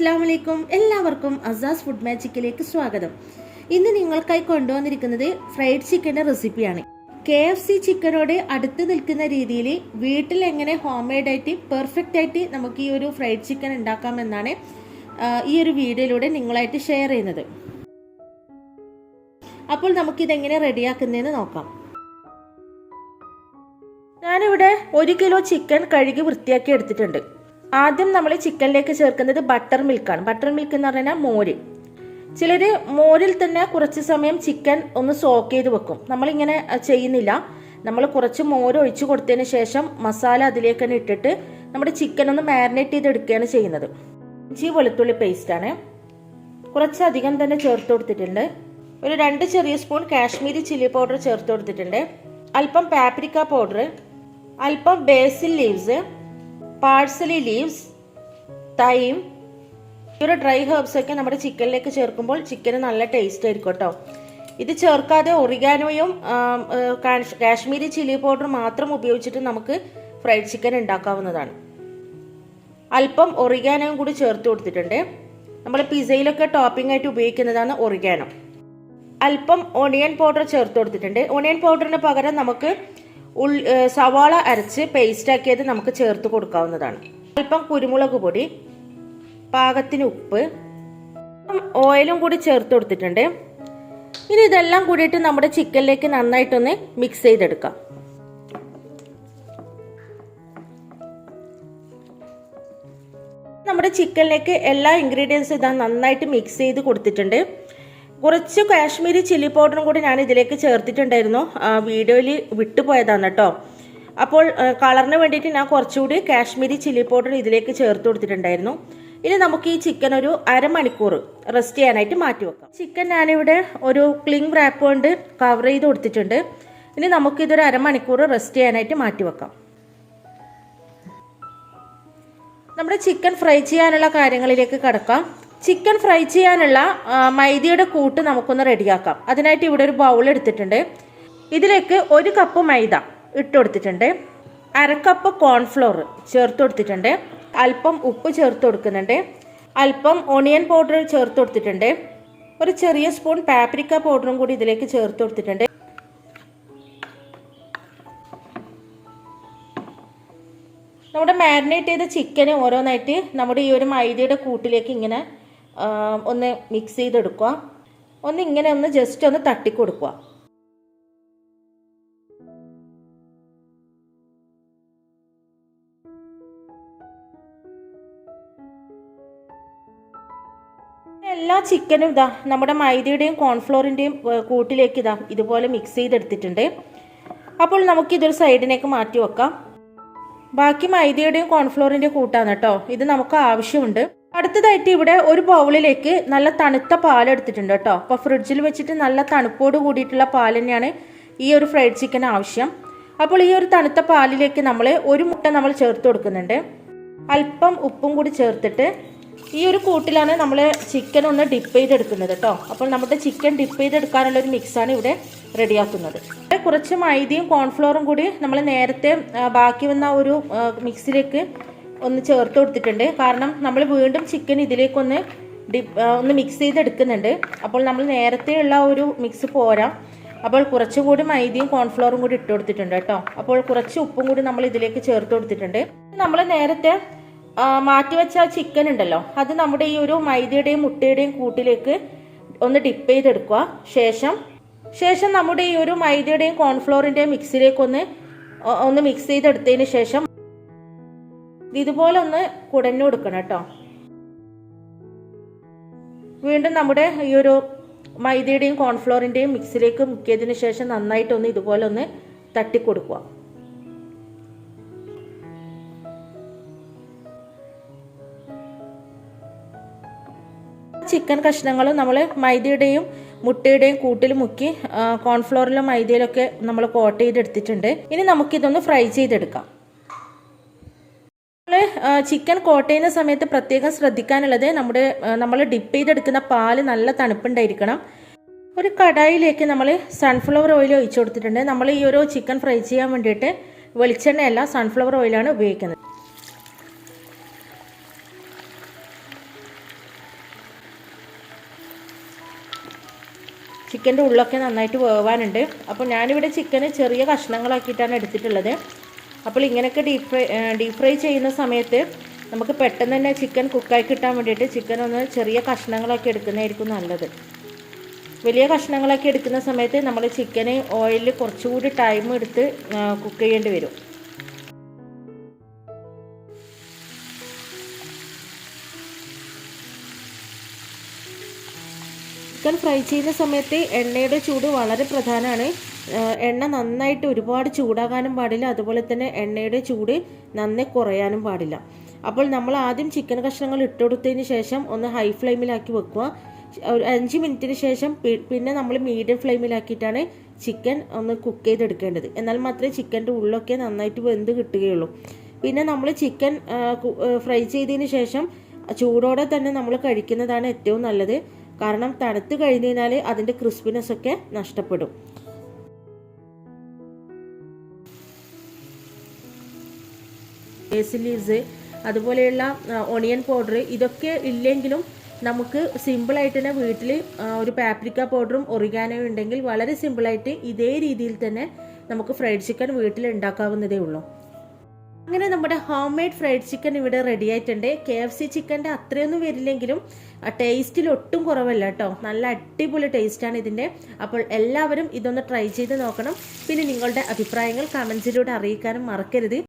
അസ്സലാമു അലൈക്കും. എല്ലാവർക്കും അസാസ് ഫുഡ് മാജിക്കിലേക്ക് സ്വാഗതം. ഇന്ന് നിങ്ങൾക്കായി കൊണ്ടുവന്നിരിക്കുന്നത് ഫ്രൈഡ് ചിക്കൻ്റെ റെസിപ്പിയാണ്. KFC ചിക്കനോട് അടുത്ത് നിൽക്കുന്ന രീതിയിൽ വീട്ടിൽ എങ്ങനെ ഹോം മെയ്ഡായിട്ട് പെർഫെക്റ്റ് ആയിട്ട് നമുക്ക് ഈ ഒരു ഫ്രൈഡ് ചിക്കൻ ഉണ്ടാക്കാമെന്നാണ് ഈ ഒരു വീഡിയോയിലൂടെ നിങ്ങളായിട്ട് ഷെയർ ചെയ്യുന്നത്. അപ്പോൾ നമുക്കിതെങ്ങനെ റെഡിയാക്കുന്നതെന്ന് നോക്കാം. ഞാനിവിടെ 1 കിലോ ചിക്കൻ കഴുകി വൃത്തിയാക്കി എടുത്തിട്ടുണ്ട്. ആദ്യം നമ്മൾ ചിക്കനിലേക്ക് ചേർക്കുന്നത് ബട്ടർ മിൽക്കാണ്. ബട്ടർ മിൽക്ക് എന്ന് പറഞ്ഞാൽ മോര്. ചിലർ മോരിൽ തന്നെ കുറച്ച് സമയം ചിക്കൻ ഒന്ന് സോക്ക് ചെയ്ത് വെക്കും. നമ്മളിങ്ങനെ ചെയ്യുന്നില്ല. നമ്മൾ കുറച്ച് മോര് ഒഴിച്ച് കൊടുത്തതിന് ശേഷം മസാല അതിലേക്ക് തന്നെ ഇട്ടിട്ട് നമ്മുടെ ചിക്കൻ ഒന്ന് മാരിനേറ്റ് ചെയ്തെടുക്കുകയാണ് ചെയ്യുന്നത്. ഇഞ്ചി വെളുത്തുള്ളി പേസ്റ്റാണ് കുറച്ചധികം തന്നെ ചേർത്ത് കൊടുത്തിട്ടുണ്ട്. ഒരു 2 ചെറിയ സ്പൂൺ കാശ്മീരി ചില്ലി പൗഡർ ചേർത്ത് കൊടുത്തിട്ടുണ്ട്. അല്പം പാപ്രിക്ക പൗഡർ, അല്പം ബേസിൽ ലീവ്സ്, പാഴ്സലി ലീവ്സ്, തൈം. ഒരു ഡ്രൈ ഹെർബ്സ് ഒക്കെ നമ്മുടെ ചിക്കനിലേക്ക് ചേർക്കുമ്പോൾ ചിക്കന് നല്ല ടേസ്റ്റ് ആയിരിക്കും കേട്ടോ. ഇത് ചേർക്കാതെ ഒറിഗാനോയും കാശ്മീരി ചില്ലി പൗഡർ മാത്രം ഉപയോഗിച്ചിട്ട് നമുക്ക് ഫ്രൈഡ് ചിക്കൻ ഉണ്ടാക്കാവുന്നതാണ്. അല്പം ഒറിഗാനോയും കൂടി ചേർത്ത് കൊടുത്തിട്ടുണ്ട്. നമ്മൾ പിസയിലൊക്കെ ടോപ്പിംഗ് ആയിട്ട് ഉപയോഗിക്കുന്നതാണ് ഒറിഗാനോ. അല്പം ഓണിയൻ പൗഡർ ചേർത്ത് കൊടുത്തിട്ടുണ്ട്. ഓണിയൻ പൗഡറിന് പകരം നമുക്ക് സവാള അരച്ച് പേസ്റ്റാക്കിയത് നമുക്ക് ചേർത്ത് കൊടുക്കാവുന്നതാണ്. അല്പം കുരുമുളക് പൊടി, പാകത്തിന് ഉപ്പ്, ഓയിലും കൂടി ചേർത്ത് കൊടുത്തിട്ടുണ്ട്. ഇനി ഇതെല്ലാം കൂടിയിട്ട് നമ്മുടെ ചിക്കനിലേക്ക് നന്നായിട്ടൊന്ന് മിക്സ് ചെയ്തെടുക്കാം. നമ്മുടെ ചിക്കനിലേക്ക് എല്ലാ ഇൻഗ്രീഡിയൻസും ഇതാ നന്നായിട്ട് മിക്സ് ചെയ്ത് കൊടുത്തിട്ടുണ്ട്. കുറച്ച് കാശ്മീരി ചില്ലി പൗഡറും കൂടി ഞാൻ ഇതിലേക്ക് ചേർത്തിട്ടുണ്ടായിരുന്നു. വീഡിയോയിൽ വിട്ടുപോയതാണ് കേട്ടോ. അപ്പോൾ കളറിന് വേണ്ടിയിട്ട് ഞാൻ കുറച്ചുകൂടി കാശ്മീരി ചില്ലി പൗഡർ ഇതിലേക്ക് ചേർത്ത് കൊടുത്തിട്ടുണ്ടായിരുന്നു. ഇനി നമുക്ക് ഈ ചിക്കൻ ഒരു അരമണിക്കൂർ റെസ്റ്റ് ചെയ്യാനായിട്ട് മാറ്റി വെക്കാം. ചിക്കൻ ഞാനിവിടെ ഒരു ക്ലിംഗ് റാപ്പ് കൊണ്ട് കവർ ചെയ്ത് കൊടുത്തിട്ടുണ്ട്. ഇനി നമുക്കിതൊരു അരമണിക്കൂർ റെസ്റ്റ് ചെയ്യാനായിട്ട് മാറ്റി വെക്കാം. നമ്മുടെ ചിക്കൻ ഫ്രൈ ചെയ്യാനുള്ള കാര്യങ്ങളിലേക്ക് കടക്കാം. ചിക്കൻ ഫ്രൈ ചെയ്യാനുള്ള മൈദയുടെ കൂട്ട് നമുക്കൊന്ന് റെഡിയാക്കാം. അതിനായിട്ട് ഇവിടെ ഒരു ബൗൾ എടുത്തിട്ടുണ്ട്. ഇതിലേക്ക് 1 കപ്പ് മൈദ ഇട്ട് കൊടുത്തിട്ടുണ്ട്. 1/2 കപ്പ് കോൺഫ്ലോർ ചേർത്ത് കൊടുത്തിട്ടുണ്ട്. അല്പം ഉപ്പ് ചേർത്ത് കൊടുക്കുന്നുണ്ട്. അല്പം ഓണിയൻ പൗഡർ ചേർത്ത് കൊടുത്തിട്ടുണ്ട്. ഒരു ചെറിയ സ്പൂൺ പാപ്രിക്ക പൗഡറും കൂടി ഇതിലേക്ക് ചേർത്ത് കൊടുത്തിട്ടുണ്ട്. നമ്മുടെ മാരിനേറ്റ് ചെയ്ത ചിക്കന് ഓരോന്നായിട്ട് നമ്മുടെ ഈ ഒരു മൈദയുടെ കൂട്ടിലേക്ക് ഇങ്ങനെ ഒന്ന് മിക്സ് ചെയ്തെടുക്കുക. ഇങ്ങനെ ഒന്ന് ജസ്റ്റ് ഒന്ന് തട്ടിക്കൊടുക്കുക. എല്ലാ ചിക്കനും ഇതാ നമ്മുടെ മൈദയുടെയും കോൺഫ്ലോറിൻ്റെയും കൂട്ടിലേക്ക് ഇതാ ഇതുപോലെ മിക്സ് ചെയ്തെടുത്തിട്ടുണ്ട്. അപ്പോൾ നമുക്കിതൊരു സൈഡിലേക്ക് മാറ്റി വെക്കാം. ബാക്കി മൈദയുടെയും കോൺഫ്ലോറിൻ്റെയും കൂട്ടാണ് കേട്ടോ. ഇത് നമുക്ക് ആവശ്യമുണ്ട്. അടുത്തതായിട്ട് ഇവിടെ ഒരു ബൗളിലേക്ക് നല്ല തണുത്ത പാൽ എടുത്തിട്ടുണ്ട് കേട്ടോ. അപ്പോൾ ഫ്രിഡ്ജിൽ വെച്ചിട്ട് നല്ല തണുപ്പോട് കൂടിയിട്ടുള്ള പാൽ തന്നെയാണ് ഈ ഒരു ഫ്രൈഡ് ചിക്കൻ ആവശ്യം. അപ്പോൾ ഈ ഒരു തണുത്ത പാലിലേക്ക് നമ്മൾ 1 മുട്ട നമ്മൾ ചേർത്ത് കൊടുക്കുന്നുണ്ട്. അല്പം ഉപ്പും കൂടി ചേർത്തിട്ട് ഈ ഒരു കൂട്ടിലാണ് നമ്മൾ ചിക്കൻ ഒന്ന് ഡിപ്പ് ചെയ്തെടുക്കുന്നത് കേട്ടോ. അപ്പോൾ നമ്മുടെ ചിക്കൻ ഡിപ്പ് ചെയ്തെടുക്കാനുള്ള ഒരു മിക്സാണ് ഇവിടെ റെഡിയാക്കുന്നത്. കുറച്ച് മൈദയും കോൺഫ്ലോറും കൂടി നമ്മൾ നേരത്തെ ബാക്കി വന്ന ഒരു മിക്സിലേക്ക് ഒന്ന് ചേർത്ത് കൊടുത്തിട്ടുണ്ട്. കാരണം നമ്മൾ വീണ്ടും ചിക്കൻ ഇതിലേക്കൊന്ന് ഒന്ന് മിക്സ് ചെയ്തെടുക്കുന്നുണ്ട്. അപ്പോൾ നമ്മൾ നേരത്തെ ഉള്ള ഒരു മിക്സ് പോരാ. അപ്പോൾ കുറച്ചുകൂടി മൈദയും കോൺഫ്ലോറും കൂടി ഇട്ട് കൊടുത്തിട്ടുണ്ട് കേട്ടോ. അപ്പോൾ കുറച്ച് ഉപ്പും കൂടി നമ്മൾ ഇതിലേക്ക് ചേർത്ത് കൊടുത്തിട്ടുണ്ട്. നമ്മൾ നേരത്തെ മാറ്റിവെച്ച ചിക്കൻ ഉണ്ടല്ലോ, അത് നമ്മുടെ ഈ ഒരു മൈദയുടെയും മുട്ടയുടെയും കൂട്ടിലേക്ക് ഒന്ന് ഡിപ്പ് ചെയ്തെടുക്കുക. ശേഷം നമ്മുടെ ഈ ഒരു മൈദയുടെയും കോൺഫ്ലോറിൻ്റെയും മിക്സിലേക്ക് ഒന്ന് മിക്സ് ചെയ്തെടുത്തതിന് ശേഷം ഇതുപോലെ ഒന്ന് കുടഞ്ഞു കൊടുക്കണം കേട്ടോ. വീണ്ടും നമ്മുടെ ഈ ഒരു മൈദയുടെയും കോൺഫ്ലോറിൻ്റെയും മിക്സിലേക്ക് മുക്കിയതിന് ശേഷം നന്നായിട്ടൊന്ന് ഇതുപോലെ ഒന്ന് തട്ടിക്കൊടുക്കുക. ചിക്കൻ കഷ്ണങ്ങളും നമ്മൾ മൈദയുടെയും മുട്ടയുടെയും കൂട്ടിൽ മുക്കി കോൺഫ്ലോറിലും മൈദയിലൊക്കെ നമ്മൾ കോട്ട് ചെയ്തെടുത്തിട്ടുണ്ട്. ഇനി നമുക്കിതൊന്ന് ഫ്രൈ ചെയ്തെടുക്കാം. ചിക്കൻ കോട്ട് ചെയ്യുന്ന സമയത്ത് പ്രത്യേകം ശ്രദ്ധിക്കാനുള്ളത് നമ്മൾ ഡിപ്പ് ചെയ്തെടുക്കുന്ന പാല് നല്ല തണുപ്പുണ്ടായിരിക്കണം. ഒരു കടായിലേക്ക് നമ്മൾ സൺഫ്ലവർ ഓയിൽ ഒഴിച്ചു കൊടുത്തിട്ടുണ്ട്. നമ്മൾ ഈ ഒരു ചിക്കൻ ഫ്രൈ ചെയ്യാൻ വേണ്ടിയിട്ട് വെളിച്ചെണ്ണയല്ല സൺഫ്ലവർ ഓയിലാണ് ഉപയോഗിക്കുന്നത്. ചിക്കൻ്റെ ഉള്ളൊക്കെ നന്നായിട്ട് വേവാനുണ്ട്. അപ്പോൾ ഞാനിവിടെ ചിക്കന് ചെറിയ കഷ്ണങ്ങളാക്കിയിട്ടാണ് എടുത്തിട്ടുള്ളത്. അപ്പോൾ ഇങ്ങനെയൊക്കെ ഡീപ് ഫ്രൈ ചെയ്യുന്ന സമയത്ത് നമുക്ക് പെട്ടെന്ന് തന്നെ ചിക്കൻ കുക്കായി കിട്ടാൻ വേണ്ടിയിട്ട് ചിക്കൻ ഒന്ന് ചെറിയ കഷ്ണങ്ങളാക്കി എടുക്കുന്നതായിരിക്കും നല്ലത്. വലിയ കഷ്ണങ്ങളാക്കി എടുക്കുന്ന സമയത്ത് നമ്മൾ ചിക്കന് ഓയിലിൽ കുറച്ചുകൂടി ടൈം എടുത്ത് കുക്ക് ചെയ്യേണ്ടി വരും. ചിക്കൻ ഫ്രൈ ചെയ്യുന്ന സമയത്ത് എണ്ണയുടെ ചൂട് വളരെ പ്രധാനമാണ്. എണ്ണ നന്നായിട്ട് ഒരുപാട് ചൂടാകാനും പാടില്ല, അതുപോലെ തന്നെ എണ്ണയുടെ ചൂട് നന്നായി കുറയാനും പാടില്ല. അപ്പോൾ നമ്മൾ ആദ്യം ചിക്കൻ കഷ്ണങ്ങൾ ഇട്ടുകൊടുത്തതിന് ശേഷം ഒന്ന് ഹൈ ഫ്ലെയിമിലാക്കി വെക്കുക. ഒരു 5 മിനിറ്റിന് ശേഷം പിന്നെ നമ്മൾ മീഡിയം ഫ്ലെയിമിലാക്കിയിട്ടാണ് ചിക്കൻ ഒന്ന് കുക്ക് ചെയ്തെടുക്കേണ്ടത്. എന്നാൽ മാത്രമേ ചിക്കൻ്റെ ഉള്ളൊക്കെ നന്നായിട്ട് വെന്ത് കിട്ടുകയുള്ളൂ. പിന്നെ നമ്മൾ ചിക്കൻ ഫ്രൈ ചെയ്തതിന് ശേഷം ചൂടോടെ തന്നെ നമ്മൾ കഴിക്കുന്നതാണ് ഏറ്റവും നല്ലത്. കാരണം തണുത്ത് കഴിഞ്ഞ് കഴിഞ്ഞാൽ അതിൻ്റെ ക്രിസ്പിനെസ് ഒക്കെ നഷ്ടപ്പെടും. ബേസിൽ ലീവ്സ്, അതുപോലെയുള്ള ഓണിയൻ പൗഡർ, ഇതൊക്കെ ഇല്ലെങ്കിലും നമുക്ക് സിമ്പിളായിട്ട് തന്നെ വീട്ടിൽ ഒരു പാപ്രിക്ക പൗഡറും ഒറിഗാനോയും ഉണ്ടെങ്കിൽ വളരെ സിമ്പിളായിട്ട് ഇതേ രീതിയിൽ തന്നെ നമുക്ക് ഫ്രൈഡ് ചിക്കൻ വീട്ടിൽ ഉണ്ടാക്കാവുന്നതേ ഉള്ളൂ. അങ്ങനെ നമ്മുടെ ഹോം മെയ്ഡ് ഫ്രൈഡ് ചിക്കൻ ഇവിടെ റെഡി ആയിട്ടുണ്ട്. KFC ചിക്കൻ്റെ അത്രയൊന്നും വരില്ലെങ്കിലും ടേസ്റ്റിൽ ഒട്ടും കുറവല്ല കേട്ടോ. നല്ല അടിപൊളി ടേസ്റ്റാണ് ഇതിൻ്റെ. അപ്പോൾ എല്ലാവരും ഇതൊന്ന് ട്രൈ ചെയ്ത് നോക്കണം. പിന്നെ നിങ്ങളുടെ അഭിപ്രായങ്ങൾ കമൻസിലൂടെ അറിയിക്കാനും മറക്കരുത്.